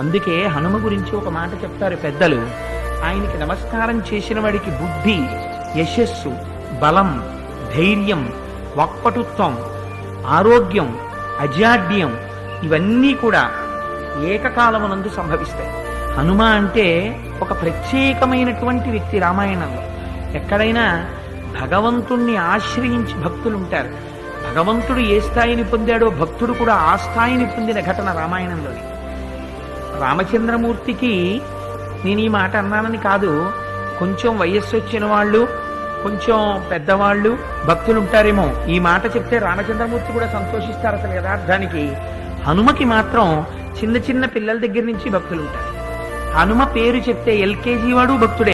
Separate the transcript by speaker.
Speaker 1: అందుకే హనుమ గురించి ఒక మాట చెప్తారు పెద్దలు. ఆయనకి నమస్కారం చేసిన వాడికి బుద్ధి, యశస్సు, బలం, ధైర్యం, వాక్పటుత్వం, ఆరోగ్యం, అజాడ్యం ఇవన్నీ కూడా ఏకకాలమునందు సంభవిస్తాయి. హనుమ అంటే ఒక ప్రత్యేకమైనటువంటి వ్యక్తి. రామాయణంలో ఎక్కడైనా భగవంతుణ్ణి ఆశ్రయించి భక్తులు ఉంటారు. భగవంతుడు ఏ స్థాయిని పొందాడో భక్తుడు కూడా ఆ స్థాయిని పొందిన ఘటన రామాయణంలోని. రామచంద్రమూర్తికి నేను ఈ మాట అన్నానని కాదు, కొంచెం వయస్సు వచ్చిన వాళ్ళు, కొంచెం పెద్దవాళ్ళు భక్తులు ఉంటారేమో. ఈ మాట చెప్తే రామచంద్రమూర్తి కూడా సంతోషిస్తారు. అసలు యథార్థానికి హనుమకి మాత్రం చిన్న చిన్న పిల్లల దగ్గర నుంచి భక్తులు ఉంటారు. హనుమ పేరు చెప్తే ఎల్కేజీ వాడు భక్తుడే.